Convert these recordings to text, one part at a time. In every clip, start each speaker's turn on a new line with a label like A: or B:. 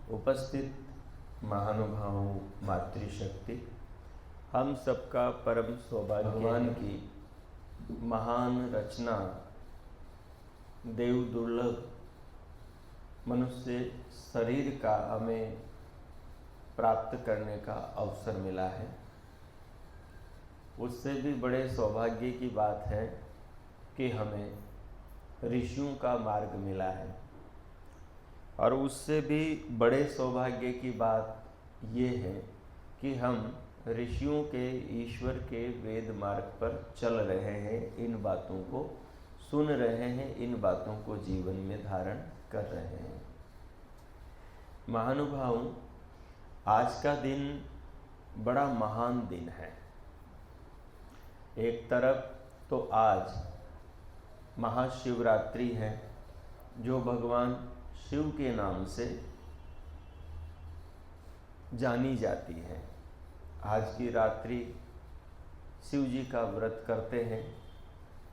A: उपस्थित महानुभावों, मातृशक्ति, हम सबका परम सौभाग्य भगवान की महान रचना देव दुर्लभ मनुष्य शरीर का हमें प्राप्त करने का अवसर मिला है। उससे भी बड़े सौभाग्य की बात है कि हमें ऋषियों का मार्ग मिला है, और उससे भी बड़े सौभाग्य की बात ये है कि हम ऋषियों के, ईश्वर के वेद मार्ग पर चल रहे हैं, इन बातों को सुन रहे हैं, इन बातों को जीवन में धारण कर रहे हैं। महानुभावों, आज का दिन बड़ा महान दिन है। एक तरफ तो आज महाशिवरात्रि है, जो भगवान शिव के नाम से जानी जाती है। आज की रात्रि शिव जी का व्रत करते हैं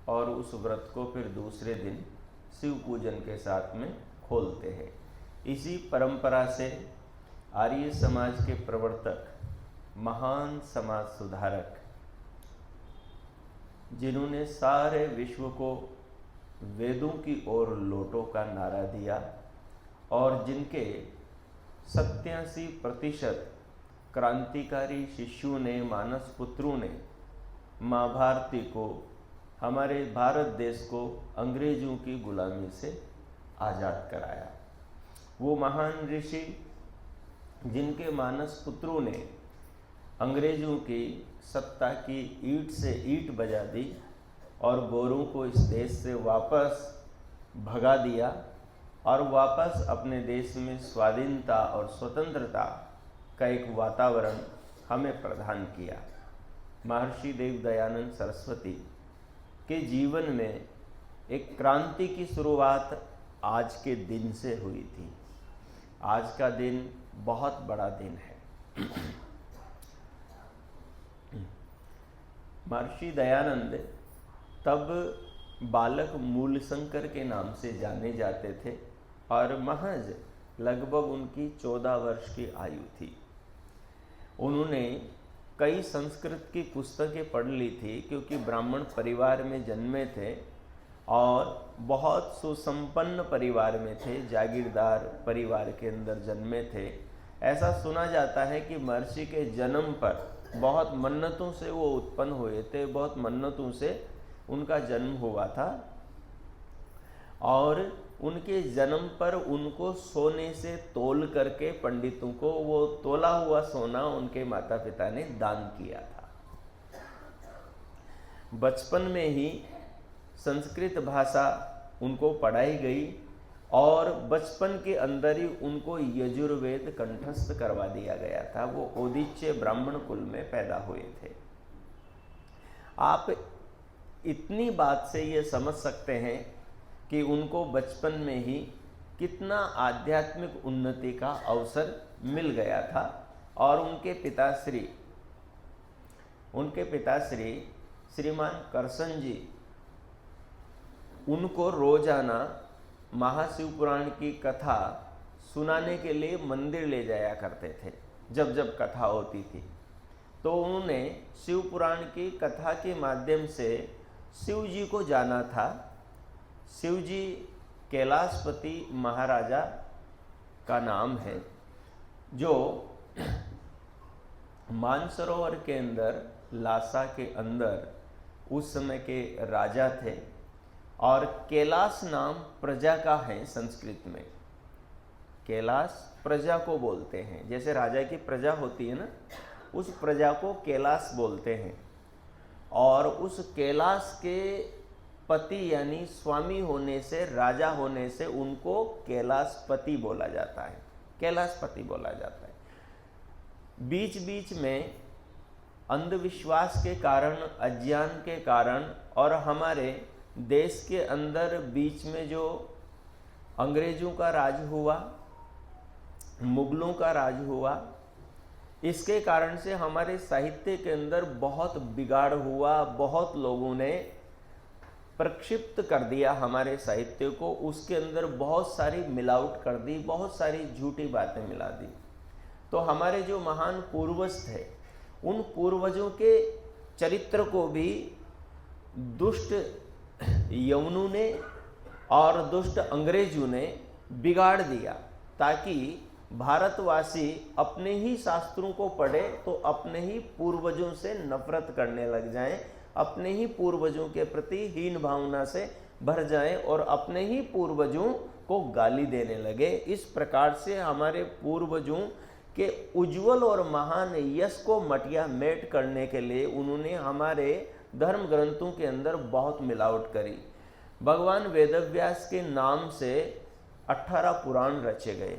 A: और उस व्रत को फिर दूसरे दिन शिव पूजन के साथ में खोलते हैं। इसी परंपरा से आर्य समाज के प्रवर्तक, महान समाज सुधारक, जिन्होंने सारे विश्व को वेदों की ओर लौटो का नारा दिया और जिनके 87% क्रांतिकारी शिष्यों ने, मानस पुत्रों ने माँ भारती को, हमारे भारत देश को अंग्रेजों की गुलामी से आज़ाद कराया। वो महान ऋषि जिनके मानस पुत्रों ने अंग्रेजों की सत्ता की ईंट से ईंट बजा दी और गोरों को इस देश से वापस भगा दिया और वापस अपने देश में स्वाधीनता और स्वतंत्रता का एक वातावरण हमें प्रदान किया। महर्षि देव दयानंद सरस्वती के जीवन में एक क्रांति की शुरुआत आज के दिन से हुई थी। आज का दिन बहुत बड़ा दिन है। महर्षि दयानंद तब बालक मूलशंकर के नाम से जाने जाते थे और महज लगभग उनकी 14 वर्ष की आयु थी। उन्होंने कई संस्कृत की पुस्तकें पढ़ ली थी, क्योंकि ब्राह्मण परिवार में जन्मे थे और बहुत सुसंपन्न परिवार में थे, जागीरदार परिवार के अंदर जन्मे थे। ऐसा सुना जाता है कि महर्षि के जन्म पर बहुत मन्नतों से वो उत्पन्न हुए थे, बहुत मन्नतों से उनका जन्म हुआ था और उनके जन्म पर उनको सोने से तोल करके पंडितों को वो तोला हुआ सोना उनके माता पिता ने दान किया था। बचपन में ही संस्कृत भाषा उनको पढ़ाई गई और बचपन के अंदर ही उनको यजुर्वेद कंठस्थ करवा दिया गया था। वो ओदिच्य ब्राह्मण कुल में पैदा हुए थे। आप इतनी बात से ये समझ सकते हैं कि उनको बचपन में ही कितना आध्यात्मिक उन्नति का अवसर मिल गया था। और उनके पिताश्री श्रीमान करसन जी उनको रोजाना महाशिव पुराण की कथा सुनाने के लिए मंदिर ले जाया करते थे। जब जब कथा होती थी तो उन्होंने शिव पुराण की कथा के माध्यम से शिव जी को जाना था। शिव जी कैलाशपति महाराजा का नाम है, जो मानसरोवर के अंदर, लासा के अंदर उस समय के राजा थे। और कैलाश नाम प्रजा का है संस्कृत में। कैलाश प्रजा को बोलते हैं, जैसे राजा की प्रजा होती है ना, उस प्रजा को कैलाश बोलते हैं। और उस कैलाश के पति यानी स्वामी होने से, राजा होने से उनको कैलाशपति बोला जाता है, कैलाशपति बोला जाता है। बीच बीच में अंधविश्वास के कारण, अज्ञान के कारण और हमारे देश के अंदर बीच में जो अंग्रेजों का राज हुआ, मुगलों का राज हुआ, इसके कारण से हमारे साहित्य के अंदर बहुत बिगाड़ हुआ। बहुत लोगों ने प्रक्षिप्त कर दिया हमारे साहित्य को, उसके अंदर बहुत सारी मिलावट कर दी, बहुत सारी झूठी बातें मिला दी। तो हमारे जो महान पूर्वज थे, उन पूर्वजों के चरित्र को भी दुष्ट यवनों ने और दुष्ट अंग्रेजों ने बिगाड़ दिया, ताकि भारतवासी अपने ही शास्त्रों को पढ़े तो अपने ही पूर्वजों से नफरत करने लग जाएं, अपने ही पूर्वजों के प्रति हीन भावना से भर जाएं और अपने ही पूर्वजों को गाली देने लगे। इस प्रकार से हमारे पूर्वजों के उज्जवल और महान यश को मटिया मेट करने के लिए उन्होंने हमारे धर्म ग्रंथों के अंदर बहुत मिलावट करी। भगवान वेदव्यास के नाम से 18 पुराण रचे गए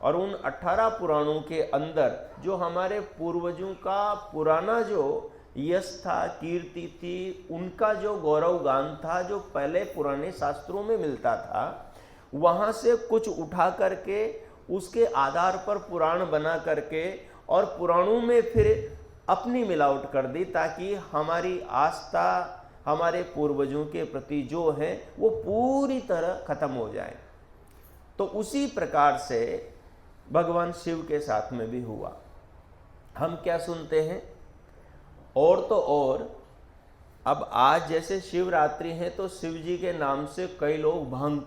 A: और उन 18 पुराणों के अंदर जो हमारे पूर्वजों का पुराना जो यश था, कीर्ति थी, उनका जो गौरव गान था, जो पहले पुराने शास्त्रों में मिलता था, वहाँ से कुछ उठा करके उसके आधार पर पुराण बना करके और पुराणों में फिर अपनी मिलावट कर दी, ताकि हमारी आस्था हमारे पूर्वजों के प्रति जो है वो पूरी तरह खत्म हो जाए। तो उसी प्रकार से भगवान शिव के साथ में भी हुआ। हम क्या सुनते हैं, और तो और अब आज जैसे शिवरात्रि है तो शिव जी के नाम से कई लोग भांग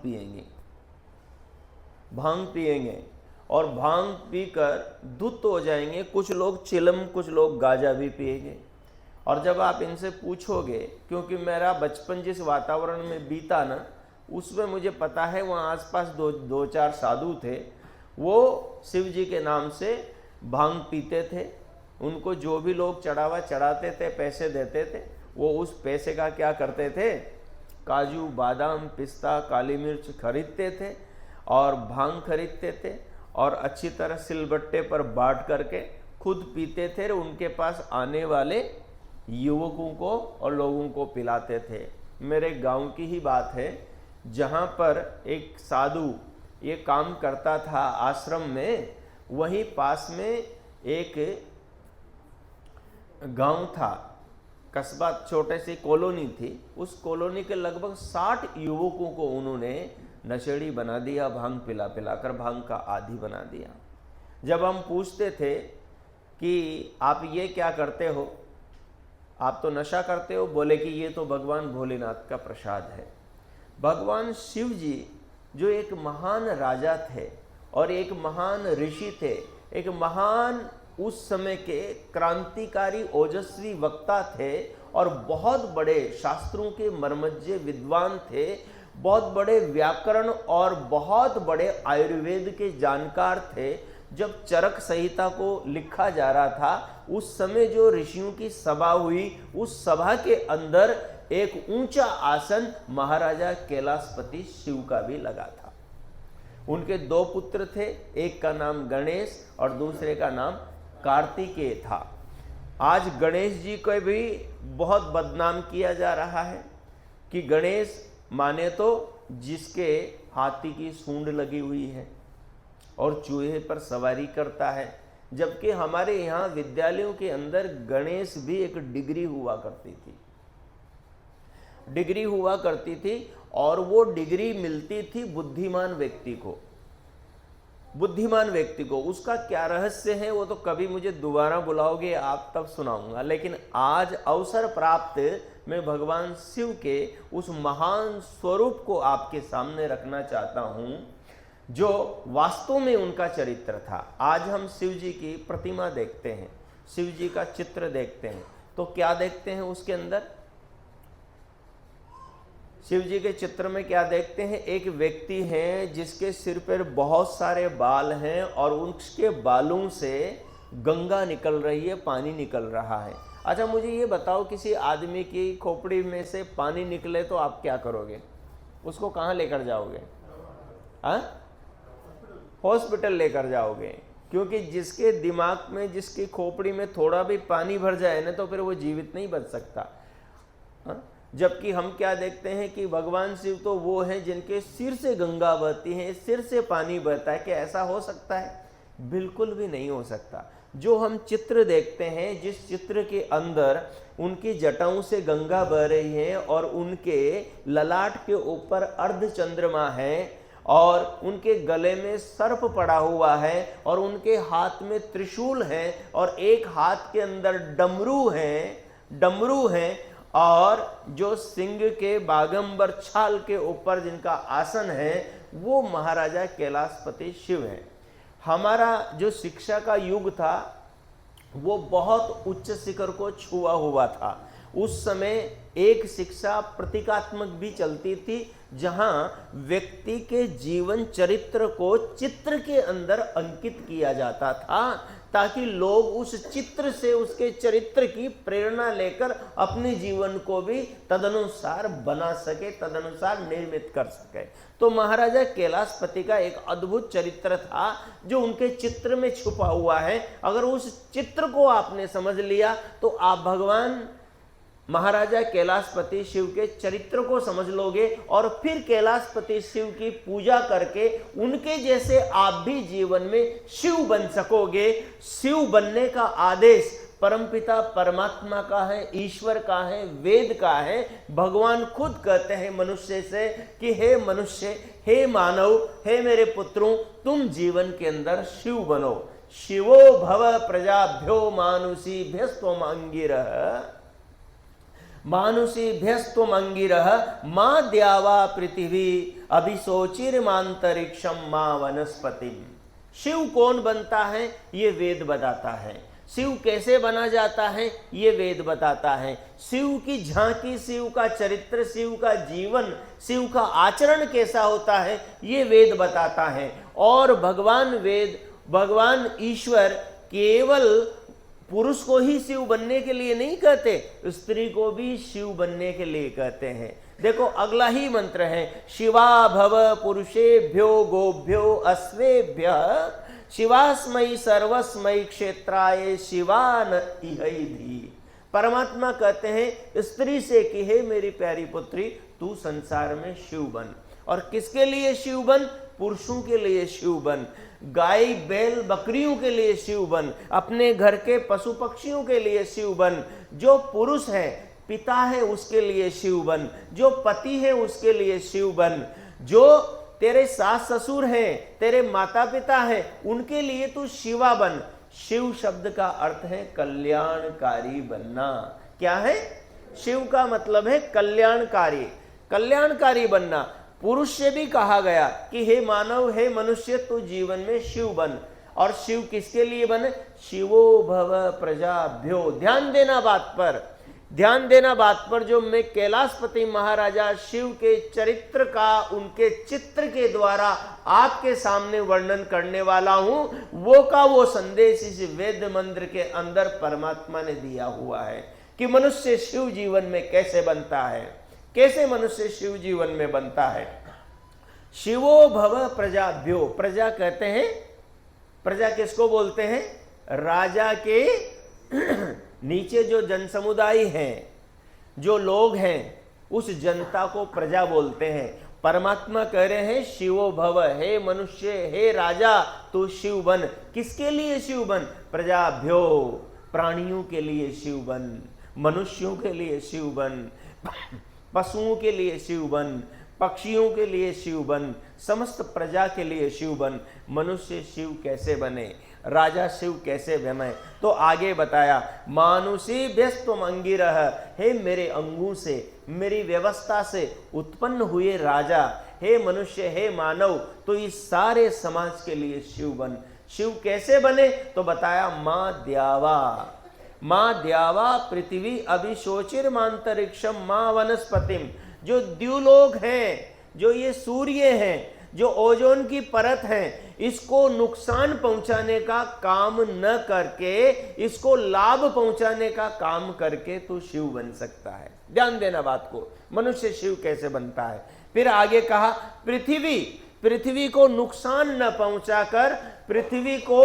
A: पिएंगे और भांग पीकर धुत हो जाएंगे। कुछ लोग चिलम, कुछ लोग गांजा भी पिएंगे। और जब आप इनसे पूछोगे, क्योंकि मेरा बचपन जिस वातावरण में बीता ना, उसमें मुझे पता है वहाँ आसपास दो चार साधु थे, वो शिव जी के नाम से भांग पीते थे। उनको जो भी लोग चढ़ावा चढ़ाते थे, पैसे देते थे, वो उस पैसे का क्या करते थे, काजू, बादाम, पिस्ता, काली मिर्च खरीदते थे और भांग खरीदते थे और अच्छी तरह सिलबट्टे पर बांट करके खुद पीते थे, उनके पास आने वाले युवकों को और लोगों को पिलाते थे। मेरे गांव की ही बात है, जहाँ पर एक साधु ये काम करता था आश्रम में, वहीं पास में एक गांव था, कस्बा, छोटे सी कॉलोनी थी। उस कॉलोनी के लगभग 60 युवकों को उन्होंने नशेड़ी बना दिया, भांग पिला पिलाकर भांग का आदी बना दिया। जब हम पूछते थे कि आप ये क्या करते हो, आप तो नशा करते हो, बोले कि ये तो भगवान भोलेनाथ का प्रसाद है। भगवान शिव जी जो एक महान राजा थे और एक महान ऋषि थे, एक महान उस समय के क्रांतिकारी ओजस्वी वक्ता थे और बहुत बड़े शास्त्रों के मर्मज्ञ विद्वान थे, बहुत बड़े व्याकरण और बहुत बड़े आयुर्वेद के जानकार थे। जब चरक संहिता को लिखा जा रहा था, उस समय जो ऋषियों की सभा हुई, उस सभा के अंदर एक ऊंचा आसन महाराजा कैलाशपति शिव का भी लगा था। उनके 2 पुत्र थे, एक का नाम गणेश और दूसरे का नाम कार्तिकेय था। आज गणेश जी को भी बहुत बदनाम किया जा रहा है कि गणेश माने तो जिसके हाथी की सूंड लगी हुई है और चूहे पर सवारी करता है, जबकि हमारे यहाँ विद्यालयों के अंदर गणेश भी एक डिग्री हुआ करती थी और वो डिग्री मिलती थी बुद्धिमान व्यक्ति को। उसका क्या रहस्य है वो तो कभी मुझे दोबारा बुलाओगे आप तब सुनाऊंगा, लेकिन आज अवसर प्राप्त मैं भगवान शिव के उस महान स्वरूप को आपके सामने रखना चाहता हूं, जो वास्तव में उनका चरित्र था। आज हम शिव जी की प्रतिमा देखते हैं, शिव जी का चित्र देखते हैं, तो क्या देखते हैं उसके अंदर? शिव जी के चित्र में क्या देखते हैं? एक व्यक्ति है जिसके सिर पर बहुत सारे बाल हैं और उसके बालों से गंगा निकल रही है, पानी निकल रहा है। अच्छा मुझे ये बताओ, किसी आदमी की खोपड़ी में से पानी निकले तो आप क्या करोगे? उसको कहाँ लेकर जाओगे? हॉस्पिटल लेकर जाओगे, क्योंकि जिसके दिमाग में, जिसकी खोपड़ी में थोड़ा भी पानी भर जाए ना, तो फिर वो जीवित नहीं बच सकता। जबकि हम क्या देखते हैं कि भगवान शिव तो वो हैं जिनके सिर से गंगा बहती है, सिर से पानी बहता है। क्या ऐसा हो सकता है? बिल्कुल भी नहीं हो सकता। जो हम चित्र देखते हैं, जिस चित्र के अंदर उनकी जटाओं से गंगा बह रही है और उनके ललाट के ऊपर अर्ध चंद्रमा है और उनके गले में सर्प पड़ा हुआ है और उनके हाथ में त्रिशूल है और एक हाथ के अंदर डमरू है और जो सिंह के बागंबर छाल के ऊपर जिनका आसन है वो महाराजा कैलाशपति शिव है। हमारा जो शिक्षा का युग था वो बहुत उच्च शिखर को छुआ हुआ था। उस समय एक शिक्षा प्रतीकात्मक भी चलती थी, जहां व्यक्ति के जीवन चरित्र को चित्र के अंदर अंकित किया जाता था ताकि लोग उस चित्र से उसके चरित्र की प्रेरणा लेकर अपने जीवन को भी तदनुसार बना सके, तदनुसार निर्मित कर सके। तो महाराजा कैलाशपति का एक अद्भुत चरित्र था जो उनके चित्र में छुपा हुआ है। अगर उस चित्र को आपने समझ लिया तो आप भगवान महाराजा कैलाशपति शिव के चरित्र को समझ लोगे और फिर कैलाशपति शिव की पूजा करके उनके जैसे आप भी जीवन में शिव बन सकोगे। शिव बनने का आदेश परमपिता परमात्मा का है, ईश्वर का है, वेद का है। भगवान खुद कहते हैं मनुष्य से कि हे मनुष्य, हे मानव, हे मेरे पुत्रों, तुम जीवन के अंदर शिव बनो। शिवो भव प्रजाभ्यो मानुषीभ्यस्त्वम अंगिरः मानुषीभ्यस्त्वम अंगिरः मां द्यावा पृथ्वी अभिशोचिर्मांतरिक्षम मां वनस्पतिम। शिव कौन बनता है ये वेद बताता है। शिव कैसे बना जाता है ये वेद बताता है। शिव की झांकी, शिव का चरित्र, शिव का जीवन, शिव का आचरण कैसा होता है ये वेद बताता है। और भगवान ईश्वर केवल पुरुष को ही शिव बनने के लिए नहीं कहते, स्त्री को भी शिव बनने के लिए कहते हैं। देखो अगला ही मंत्र है, शिवा भव पुरुषेभ्यो गोभ्यो अश्वेभ्यः शिवास्मयी सर्वस्मयी क्षेत्राय शिवान इहै धी। परमात्मा कहते हैं स्त्री से कि हे मेरी प्यारी पुत्री, तू संसार में शिव बन। और किसके लिए शिव बन? पुरुषों के लिए शिव बन, गाय बैल बकरियों के लिए शिव बन, अपने घर के पशु पक्षियों के लिए शिव बन। जो पुरुष है, पिता है, उसके लिए शिव बन। जो पति है उसके लिए शिव बन। जो तेरे सास ससुर हैं, तेरे माता पिता हैं, उनके लिए तू शिवा बन। शिव शब्द का अर्थ है कल्याणकारी बनना। क्या है? शिव का मतलब है कल्याणकारी, कल्याणकारी बनना। पुरुष से भी कहा गया कि हे मानव, हे मनुष्य, तू जीवन में शिव बन। और शिव किसके लिए बने? शिवो भव प्रजाभ्यो। ध्यान देना बात पर, ध्यान देना बात पर। जो मैं कैलाशपति महाराजा शिव के चरित्र का उनके चित्र के द्वारा आपके सामने वर्णन करने वाला हूं, वो का वो संदेश इस वेद मंत्र के अंदर परमात्मा ने दिया हुआ है कि मनुष्य शिव जीवन में कैसे बनता है, कैसे मनुष्य शिव जीवन में बनता है। शिवो भव प्रजाभ्यो। प्रजा कहते हैं, प्रजा किसको बोलते हैं? राजा के नीचे जो जन समुदाय हैं, जो लोग हैं, उस जनता को प्रजा बोलते हैं। परमात्मा कह रहे हैं शिवो भव, हे मनुष्य, हे राजा, तू शिव बन। किसके लिए शिव बन? प्रजाभ्यो, प्राणियों के लिए शिव बन, मनुष्यों के लिए शिव बन, पशुओं के लिए शिव बन, पक्षियों के लिए शिव बन, समस्त प्रजा के लिए शिव बन। मनुष्य शिव कैसे बने, राजा शिव कैसे बने? तो आगे बताया, मानुषी व्यस्तम अंगिरः, हे मेरे अंगों से, मेरी व्यवस्था से उत्पन्न हुए राजा, हे मनुष्य, हे मानव, तो इस सारे समाज के लिए शिव बन। शिव कैसे बने? तो बताया, मां द्यावा, मां द्यावा पृथ्वी अभिशोचिर्मांतरिक्षम मां वनस्पतिम। जो द्युलोक हैं, जो ये सूर्य हैं, जो ओजोन की परत है, इसको नुकसान पहुंचाने का काम न करके, इसको लाभ पहुंचाने का काम करके तो शिव बन सकता है। ध्यान देना बात को, मनुष्य शिव कैसे बनता है। फिर आगे कहा, पृथ्वी, पृथ्वी को नुकसान न पहुंचाकर, पृथ्वी को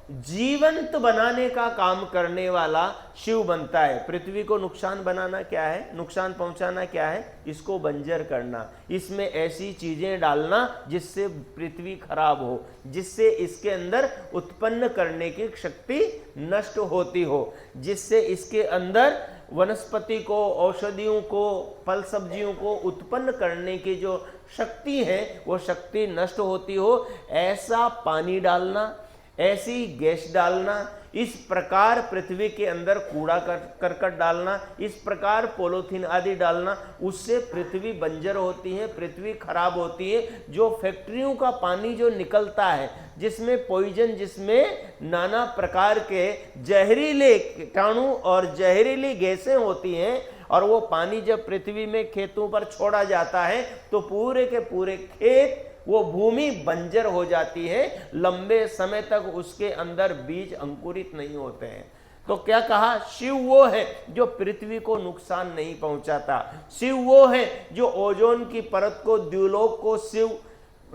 A: जीवंत बनाने का काम करने वाला शिव बनता है। पृथ्वी को नुकसान बनाना क्या है, नुकसान पहुंचाना क्या है, इसको बंजर करना, इसमें ऐसी चीजें डालना जिससे पृथ्वी खराब हो, जिससे इसके अंदर उत्पन्न करने की शक्ति नष्ट होती हो, जिससे इसके अंदर वनस्पति को, औषधियों को, फल सब्जियों को उत्पन्न करने की जो शक्ति है वो शक्ति नष्ट होती हो, ऐसा पानी डालना, ऐसी गैस डालना, इस प्रकार पृथ्वी के अंदर कूड़ा करकट डालना, इस प्रकार पॉलीथीन आदि डालना, उससे पृथ्वी बंजर होती है, पृथ्वी खराब होती है। जो फैक्ट्रियों का पानी जो निकलता है, जिसमें पॉइजन, जिसमें नाना प्रकार के जहरीले कीटाणु और जहरीली गैसें होती हैं, और वो पानी जब पृथ्वी में खेतों पर छोड़ा जाता है तो पूरे के पूरे खेत, वो भूमि बंजर हो जाती है, लंबे समय तक उसके अंदर बीज अंकुरित नहीं होते हैं। तो क्या कहा, शिव वो है जो पृथ्वी को नुकसान नहीं पहुंचाता, शिव वो है जो ओजोन की परत को, द्युलोक को शिव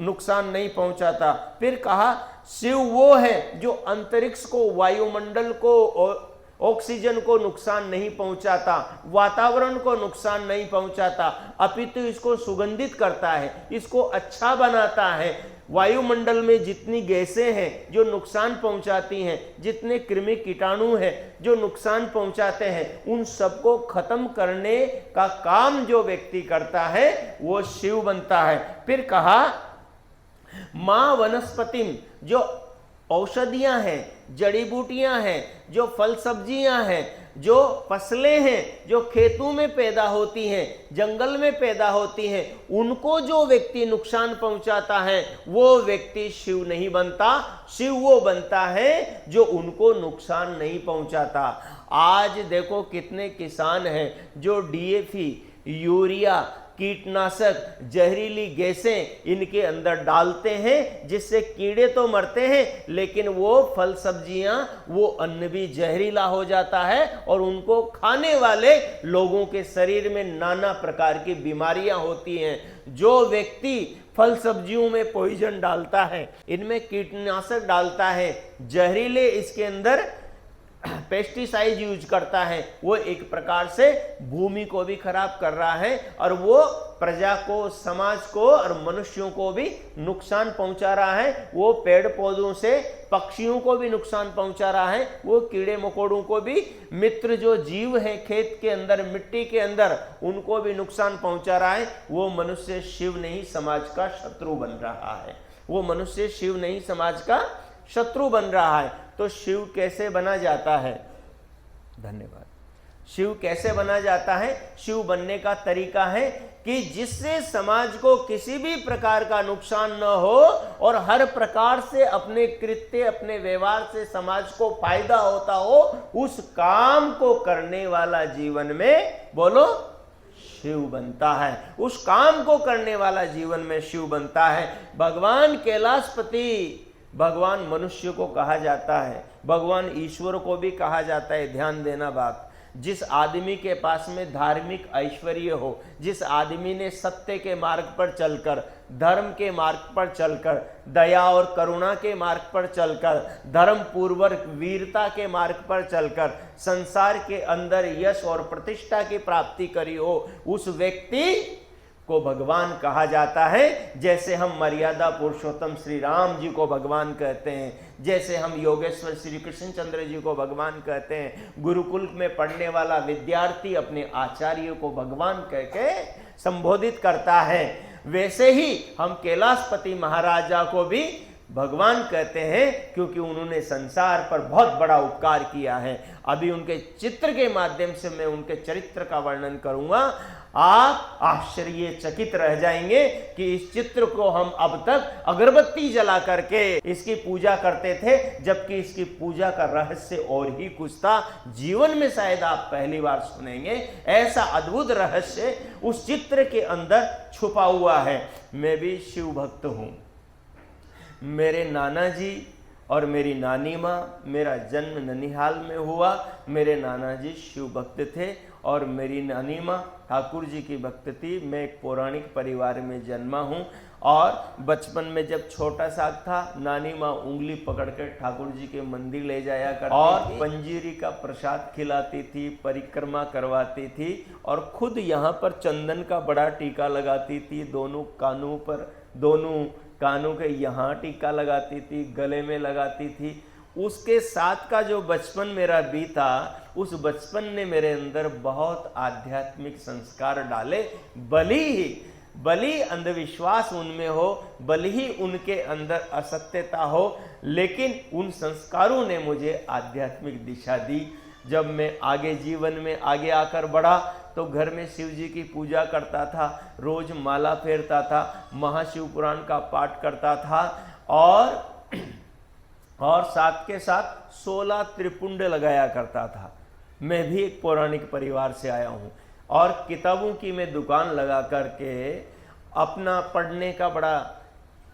A: नुकसान नहीं पहुंचाता। फिर कहा शिव वो है जो अंतरिक्ष को, वायुमंडल को, ऑक्सीजन को नुकसान नहीं पहुंचाता, वातावरण को नुकसान नहीं पहुंचाता, अपितु इसको सुगंधित करता है, इसको अच्छा बनाता है। वायुमंडल में जितनी गैसें हैं जो नुकसान पहुंचाती हैं, जितने कृमि कीटाणु हैं जो नुकसान पहुंचाते हैं, उन सबको खत्म करने का काम जो व्यक्ति करता है वो शिव बनता है। फिर कहा मां वनस्पतिम, जो औषधियां हैं, जड़ी बूटियां हैं, जो फल सब्जियां हैं, जो फसलें हैं, जो खेतों में पैदा होती हैं, जंगल में पैदा होती हैं, उनको जो व्यक्ति नुकसान पहुंचाता है वो व्यक्ति शिव नहीं बनता। शिव वो बनता है जो उनको नुकसान नहीं पहुंचाता। आज देखो कितने किसान हैं जो डीएपी, यूरिया, कीटनाशक, जहरीली गैसें इनके अंदर डालते हैं, जिससे कीड़े तो मरते हैं लेकिन वो फल सब्जियां, वो अन्न भी जहरीला हो जाता है और उनको खाने वाले लोगों के शरीर में नाना प्रकार की बीमारियां होती हैं। जो व्यक्ति फल सब्जियों में पॉइजन डालता है, इनमें कीटनाशक डालता है, जहरीले इसके अंदर पेस्टिसाइड यूज करता है, वो एक प्रकार से भूमि को भी खराब कर रहा है और वो प्रजा को, समाज को और मनुष्यों को भी नुकसान पहुंचा रहा है। वो पेड़ पौधों से पक्षियों को भी नुकसान पहुंचा रहा है, वो कीड़े मकोड़ों को भी, मित्र जो जीव हैं खेत के अंदर, मिट्टी के अंदर, उनको भी नुकसान पहुंचा रहा है। वो मनुष्य शिव नहीं समाज का शत्रु बन रहा है, वो मनुष्य शिव नहीं समाज का शत्रु बन रहा है। तो शिव कैसे बना जाता है? धन्यवाद। शिव कैसे बना जाता है? शिव बनने का तरीका है कि जिससे समाज को किसी भी प्रकार का नुकसान न हो और हर प्रकार से अपने कृत्य, अपने व्यवहार से समाज को फायदा होता हो, उस काम को करने वाला जीवन में, बोलो, शिव बनता है। उस काम को करने वाला जीवन में शिव बनता है। भगवान कैलाशपति, भगवान मनुष्य को कहा जाता है, भगवान ईश्वर को भी कहा जाता है। ध्यान देना बात, जिस आदमी के पास में धार्मिक ऐश्वर्य हो, जिस आदमी ने सत्य के मार्ग पर चलकर, धर्म के मार्ग पर चलकर, दया और करुणा के मार्ग पर चलकर, धर्म पूर्वक वीरता के मार्ग पर चलकर संसार के अंदर यश और प्रतिष्ठा की प्राप्ति करी हो, उस व्यक्ति को भगवान कहा जाता है। जैसे हम मर्यादा पुरुषोत्तम श्री राम जी को भगवान कहते हैं, जैसे हम योगेश्वर श्री कृष्ण चंद्र जी को भगवान कहते हैं, गुरुकुल में पढ़ने वाला विद्यार्थी अपने आचार्य को भगवान कह के संबोधित करता है, वैसे ही हम कैलाशपति महाराजा को भी भगवान कहते हैं, क्योंकि उन्होंने संसार पर बहुत बड़ा उपकार किया है। अभी उनके चित्र के माध्यम से मैं उनके चरित्र का वर्णन करूंगा, आप आश्चर्यचकित रह जाएंगे कि इस चित्र को हम अब तक अगरबत्ती जला करके इसकी पूजा करते थे, जबकि इसकी पूजा का रहस्य और ही कुछ था। जीवन में शायद आप पहली बार सुनेंगे, ऐसा अद्भुत रहस्य उस चित्र के अंदर छुपा हुआ है। मैं भी शिव भक्त हूं। मेरे नाना जी और मेरी नानी माँ, मेरा जन्म ननिहाल में हुआ। मेरे नाना जी शिव भक्त थे और मेरी नानी माँ ठाकुर जी की भक्त थी। मैं एक पौराणिक परिवार में जन्मा हूँ और बचपन में जब छोटा सा था, नानी माँ उंगली पकड़कर ठाकुर जी के मंदिर ले जाया करती और पंजीरी का प्रसाद खिलाती थी, परिक्रमा करवाती थी और खुद यहाँ पर चंदन का बड़ा टीका लगाती थी, दोनों कानों पर, दोनों कानों के यहाँ टीका लगाती थी, गले में लगाती थी। उसके साथ का जो बचपन मेरा बीता, उस बचपन ने मेरे अंदर बहुत आध्यात्मिक संस्कार डाले। भली अंधविश्वास उनमें हो, भले ही उनके अंदर असत्यता हो, लेकिन उन संस्कारों ने मुझे आध्यात्मिक दिशा दी। जब मैं आगे जीवन में आगे आकर बढ़ा तो घर में शिव जी की पूजा करता था, रोज माला फेरता था, महाशिव पुराण का पाठ करता था और साथ के साथ 16 त्रिपुंड लगाया करता था। मैं भी एक पौराणिक परिवार से आया हूँ और किताबों की मैं दुकान लगा करके अपना पढ़ने का बड़ा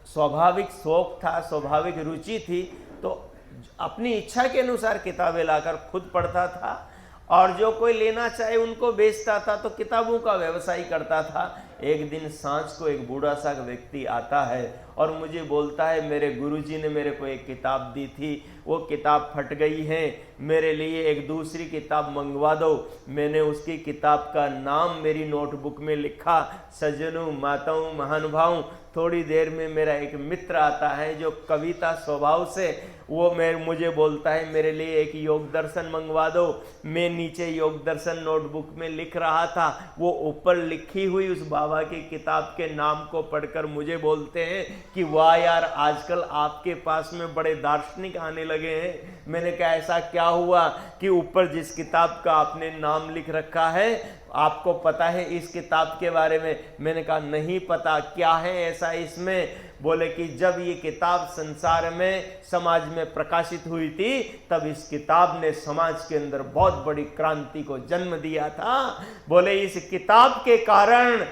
A: स्वाभाविक शौक था, स्वाभाविक रुचि थी, तो अपनी इच्छा के अनुसार किताबें लाकर खुद पढ़ता था और जो कोई लेना चाहे उनको बेचता था, तो किताबों का व्यवसाय करता था। एक दिन सांझ को एक बूढ़ा सा व्यक्ति आता है और मुझे बोलता है, मेरे गुरुजी ने मेरे को एक किताब दी थी, वो किताब फट गई है, मेरे लिए एक दूसरी किताब मंगवा दो। मैंने उसकी किताब का नाम मेरी नोटबुक में लिखा, सज्जनों, माताओं, महानुभावों। थोड़ी देर में मेरा एक मित्र आता है जो कविता स्वभाव से, वो मुझे बोलता है, मेरे लिए एक योग दर्शन मंगवा दो। मैं नीचे योग दर्शन नोटबुक में लिख रहा था, वो ऊपर लिखी हुई उस बाबा की किताब के नाम को पढ़कर मुझे बोलते हैं कि वाह यार, आजकल आपके पास में बड़े दार्शनिक आने लगे हैं। मैंने कहा ऐसा क्या हुआ कि ऊपर जिस किताब का आपने नाम लिख रखा है, आपको पता है इस किताब के बारे में? मैंने कहा नहीं पता, क्या है ऐसा इसमें? बोले कि जब ये किताब संसार में, समाज में प्रकाशित हुई थी, तब इस किताब ने समाज के अंदर बहुत बड़ी क्रांति को जन्म दिया था। बोले इस किताब के कारण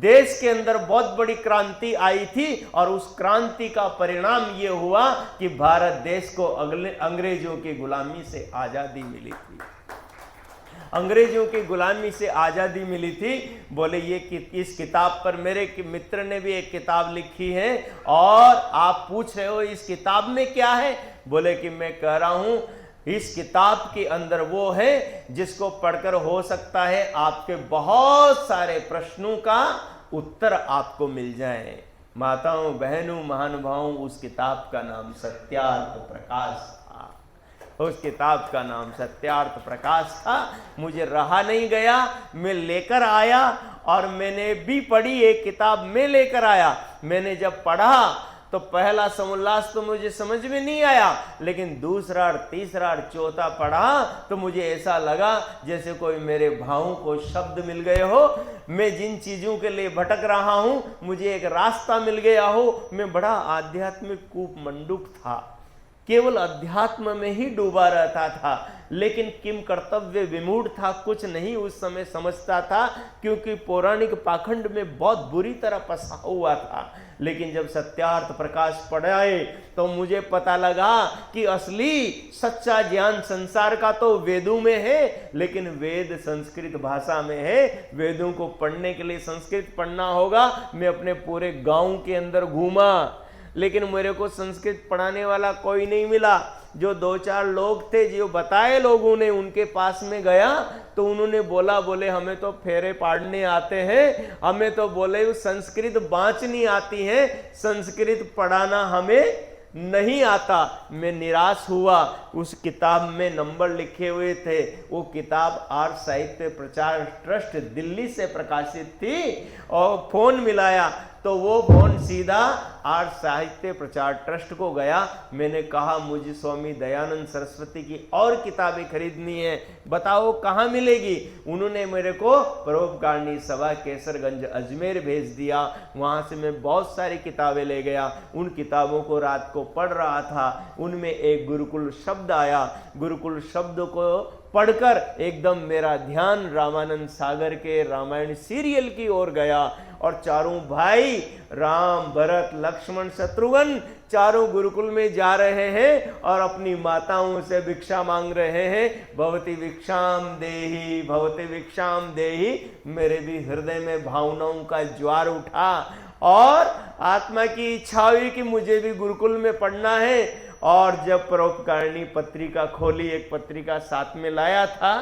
A: देश के अंदर बहुत बड़ी क्रांति आई थी और उस क्रांति का परिणाम ये हुआ कि भारत देश को अंग्रेजों की गुलामी से आजादी मिली थी। अंग्रेजों की गुलामी से आज़ादी मिली थी। बोले ये इस किताब पर मेरे मित्र ने भी एक किताब लिखी है और आप पूछ रहे हो इस किताब में क्या है? बोले कि मैं कह रहा हूं इस किताब के अंदर वो है जिसको पढ़कर हो सकता है आपके बहुत सारे प्रश्नों का उत्तर आपको मिल जाए। माताओं, बहनों, महानुभावों, उस किताब का नाम सत्यार्थ प्रकाश था। उस किताब का नाम सत्यार्थ प्रकाश था। मुझे रहा नहीं गया, मैं लेकर आया और मैंने भी पढ़ी। एक किताब में लेकर आया, मैंने जब पढ़ा तो पहला समोल्लास तो मुझे समझ में नहीं आया, लेकिन दूसरा और तीसरा और चौथा पढ़ा तो मुझे ऐसा लगा जैसे कोई मेरे भावों को शब्द मिल गए हो। मैं जिन चीजों के लिए भटक रहा हूं, मुझे एक रास्ता मिल गया हो। मैं बड़ा आध्यात्मिक कूप मंडूक था, केवल अध्यात्म में ही डूबा रहता था, लेकिन किम कर्तव्य विमूढ़ था, कुछ नहीं उस समय समझता था, क्योंकि पौराणिक पाखंड में बहुत बुरी तरह फंसा हुआ था। लेकिन जब सत्यार्थ प्रकाश पढ़ाए तो मुझे पता लगा कि असली सच्चा ज्ञान संसार का तो वेदों में है, लेकिन वेद संस्कृत भाषा में है। वेदों को पढ़ने के लिए संस्कृत पढ़ना होगा। मैं अपने पूरे गांव के अंदर घूमा, लेकिन मेरे को संस्कृत पढ़ाने वाला कोई नहीं मिला। जो 2-4 लोग थे, जो बताए लोगों ने, उनके पास में गया तो उन्होंने बोले हमें तो फेरे पाड़ने आते हैं, हमें तो बोले संस्कृत बाँचनी आती है, संस्कृत पढ़ाना हमें नहीं आता। मैं निराश हुआ। उस किताब में नंबर लिखे हुए थे। वो किताब आर्य साहित्य प्रचार ट्रस्ट दिल्ली से प्रकाशित थी और फोन मिलाया तो वो फोन सीधा आर्य साहित्य प्रचार ट्रस्ट को गया। मैंने कहा मुझे स्वामी दयानंद सरस्वती की और किताबें खरीदनी है, बताओ कहाँ मिलेगी? उन्होंने मेरे को परोपकारिणी सभा केसरगंज अजमेर भेज दिया। वहाँ से मैं बहुत सारी किताबें ले गया। उन किताबों को रात को पढ़ रहा था। उनमें एक गुरुकुल शब्द आया। गुरुकुल शब्द को पढ़कर एकदम मेरा ध्यान रामानंद सागर के रामायण सीरियल की ओर गया और चारों भाई राम, भरत, लक्ष्मण, शत्रुघ्न चारों गुरुकुल में जा रहे हैं और अपनी माताओं से भिक्षा मांग रहे हैं। भवती भिक्षाम देहि, भवती भिक्षाम देहि। मेरे भी हृदय में भावनाओं का ज्वार उठा और आत्मा की इच्छा हुई कि मुझे भी गुरुकुल में पढ़ना है। और जब परोपकारिणी पत्रिका खोली, एक पत्रिका साथ में लाया था,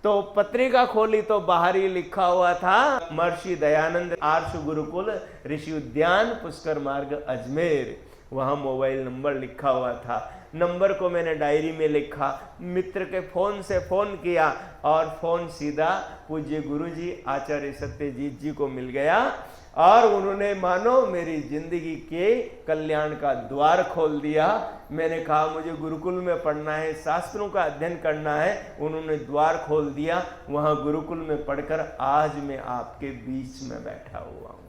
A: तो पत्रिका खोली तो बाहर ही लिखा हुआ था महर्षि दयानंद आर्ष गुरुकुल ऋषि उद्यान पुष्कर मार्ग अजमेर। वहां मोबाइल नंबर लिखा हुआ था। नंबर को मैंने डायरी में लिखा, मित्र के फोन से फोन किया और फोन सीधा पूज्य गुरुजी आचार्य सत्यजीत जी को मिल गया और उन्होंने मानो मेरी जिंदगी के कल्याण का द्वार खोल दिया। मैंने कहा मुझे गुरुकुल में पढ़ना है, शास्त्रों का अध्ययन करना है। उन्होंने द्वार खोल दिया। वहां गुरुकुल में पढ़कर आज मैं आपके बीच में बैठा हुआ हूं।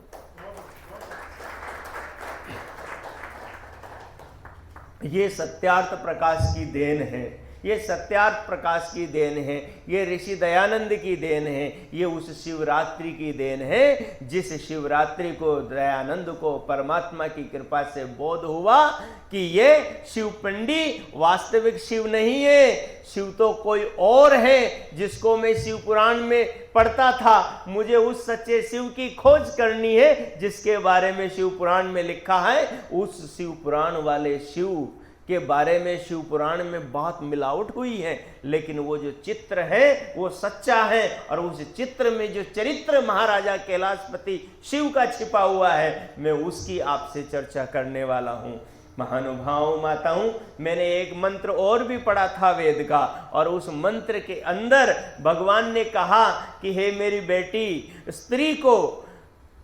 A: ये सत्यार्थ प्रकाश की देन है, ये सत्यार्थ प्रकाश की देन है, ये ऋषि दयानंद की देन है, ये उस शिवरात्रि की देन है जिस शिवरात्रि को दयानंद को परमात्मा की कृपा से बोध हुआ कि ये शिवपिंडी वास्तविक शिव नहीं है, शिव तो कोई और है जिसको मैं शिव पुराण में पढ़ता था। मुझे उस सच्चे शिव की खोज करनी है जिसके बारे में शिव पुराण में लिखा है। उस शिव पुराण वाले शिव के बारे में शिव पुराण में बहुत मिलावट हुई है, लेकिन वो जो चित्र है वो सच्चा है और उस चित्र में जो चरित्र महाराजा कैलाशपति शिव का छिपा हुआ है, मैं उसकी आपसे चर्चा करने वाला हूं। महानुभाव माताओं, मैंने एक मंत्र और भी पढ़ा था वेद का, और उस मंत्र के अंदर भगवान ने कहा कि हे मेरी बेटी, स्त्री को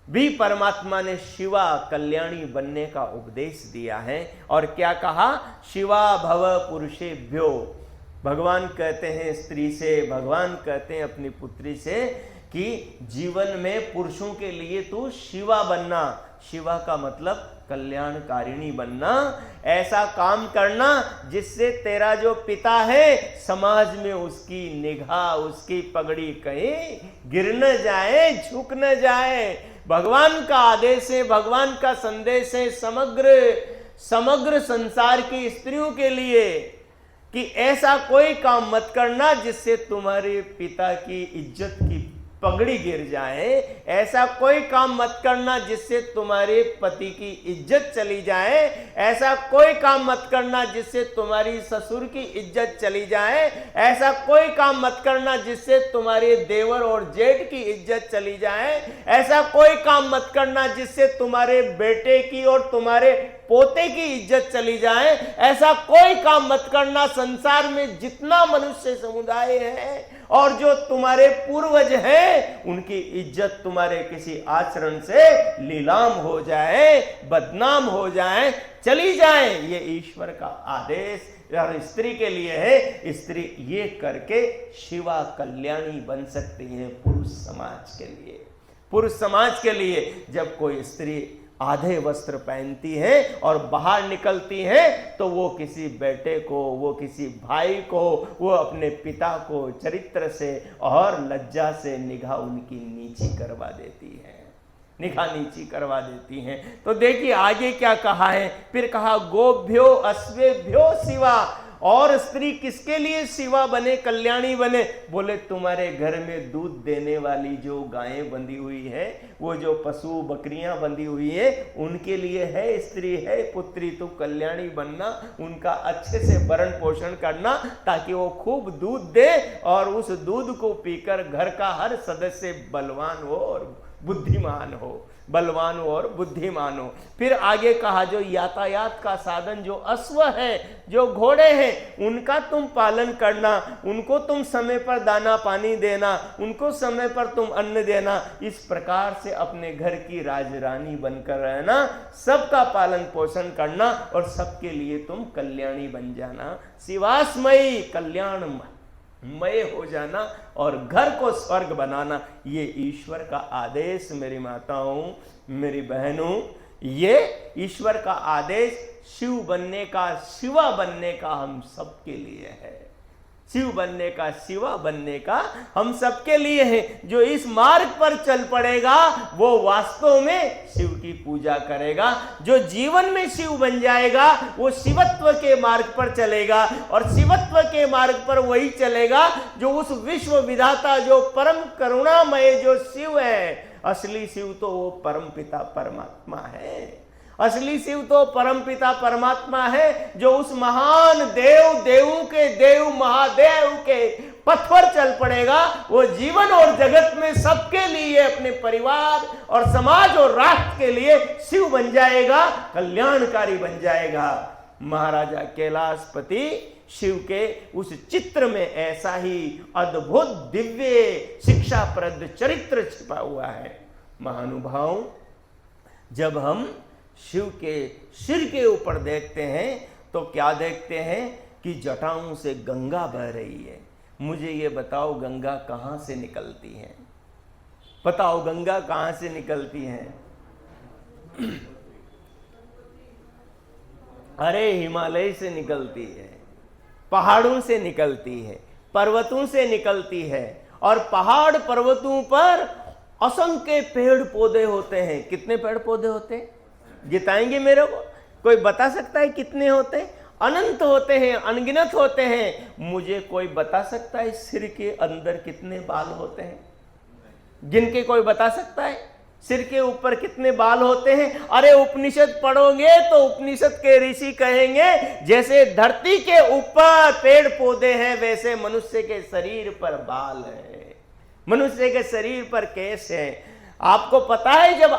A: भी परमात्मा ने शिवा कल्याणी बनने का उपदेश दिया है। और क्या कहा? शिवा भव पुरुषेभ्यो। भगवान कहते हैं स्त्री से, भगवान कहते हैं अपनी पुत्री से कि जीवन में पुरुषों के लिए तू शिवा बनना। शिवा का मतलब कल्याणकारिणी बनना। ऐसा काम करना जिससे तेरा जो पिता है समाज में उसकी निगाह, उसकी पगड़ी कहीं गिर न जाए, झुक न जाए। भगवान का आदेश है, भगवान का संदेश है समग्र संसार की स्त्रियों के लिए कि ऐसा कोई काम मत करना जिससे तुम्हारे पिता की इज्जत की पगड़ी गिर जाए। ऐसा कोई काम मत करना जिससे तुम्हारे पति की इज्जत चली जाए। ऐसा कोई काम मत करना जिससे तुम्हारी ससुर की इज्जत चली जाए। ऐसा कोई काम मत करना जिससे तुम्हारे देवर और जेठ की इज्जत चली जाए। ऐसा कोई काम मत करना जिससे तुम्हारे बेटे की और तुम्हारे पोते की इज्जत चली जाए। ऐसा कोई काम मत करना, संसार में जितना मनुष्य समुदाय है और जो तुम्हारे पूर्वज हैं उनकी इज्जत तुम्हारे किसी आचरण से नीलाम हो जाए, बदनाम हो जाए, चली जाए। ये ईश्वर का आदेश और स्त्री के लिए है। स्त्री ये करके शिवा कल्याणी बन सकती है पुरुष समाज के लिए। पुरुष समाज के लिए जब कोई स्त्री आधे वस्त्र पहनती है और बाहर निकलती है तो वो किसी बेटे को, वो किसी भाई को, वो अपने पिता को चरित्र से और लज्जा से निगाह उनकी नीची करवा देती है, निगाह नीची करवा देती हैं। तो देखिए आगे क्या कहा है, फिर कहा गोभ्यो अश्वेभ्यो शिवा। और स्त्री किसके लिए शिवा बने, कल्याणी बने? बोले तुम्हारे घर में दूध देने वाली जो गायें बंधी हुई है, वो जो पशु बकरियां बंधी हुई है, उनके लिए है स्त्री, है पुत्री। तो कल्याणी बनना, उनका अच्छे से भरण पोषण करना ताकि वो खूब दूध दे और उस दूध को पीकर घर का हर सदस्य बलवान हो और बुद्धिमान हो, बलवान हो और बुद्धिमान हो। फिर आगे कहा जो यातायात का साधन, जो अश्व है, जो घोड़े हैं, उनका तुम पालन करना, उनको तुम समय पर दाना पानी देना, उनको समय पर तुम अन्न देना। इस प्रकार से अपने घर की राजरानी बनकर रहना, सबका पालन पोषण करना और सबके लिए तुम कल्याणी बन जाना। शिवास्मयी, कल्याणमय मय हो जाना और घर को स्वर्ग बनाना। ये ईश्वर का आदेश मेरी माताओं, मेरी बहनों, ये ईश्वर का आदेश शिव बनने का, शिवा बनने का हम सबके लिए है। शिव बनने का, शिवा बनने का हम सबके लिए है। जो इस मार्ग पर चल पड़ेगा वो वास्तव में शिव की पूजा करेगा। जो जीवन में शिव बन जाएगा वो शिवत्व के मार्ग पर चलेगा, और शिवत्व के मार्ग पर वही चलेगा जो उस विश्व विधाता, जो परम करुणामय जो शिव है, असली शिव तो वो परम पिता परमात्मा है। असली शिव तो परमपिता परमात्मा है, जो उस महान देव, देवों के देव, महादेव के पथ पर चल पड़ेगा। वो जीवन और जगत में सबके लिए, अपने परिवार और समाज और राष्ट्र के लिए शिव बन जाएगा, कल्याणकारी बन जाएगा। महाराजा कैलाशपति शिव के उस चित्र में ऐसा ही अद्भुत दिव्य शिक्षाप्रद चरित्र छिपा हुआ है। महानुभाव, जब हम शिव के सिर के ऊपर देखते हैं तो क्या देखते हैं कि जटाओं से गंगा बह रही है। मुझे ये बताओ, गंगा कहाँ से निकलती है? बताओ, गंगा कहाँ से निकलती है? अरे हिमालय से निकलती है, पहाड़ों से निकलती है, पर्वतों से निकलती है। और पहाड़ पर्वतों पर असंख्य पेड़ पौधे होते हैं। कितने पेड़ पौधे होते हैं? गिताएंगे मेरे को? कोई बता सकता है कितने होते हैं? अनंत होते हैं, अनगिनत होते हैं। मुझे कोई बता सकता है सिर के अंदर कितने बाल होते हैं? गिन के कोई बता सकता है सिर के ऊपर कितने बाल होते हैं? अरे उपनिषद पढ़ोगे तो उपनिषद के ऋषि कहेंगे जैसे धरती के ऊपर पेड़ पौधे हैं वैसे मनुष्य के शरीर पर बाल है, मनुष्य के शरीर पर केश है। आपको पता है जब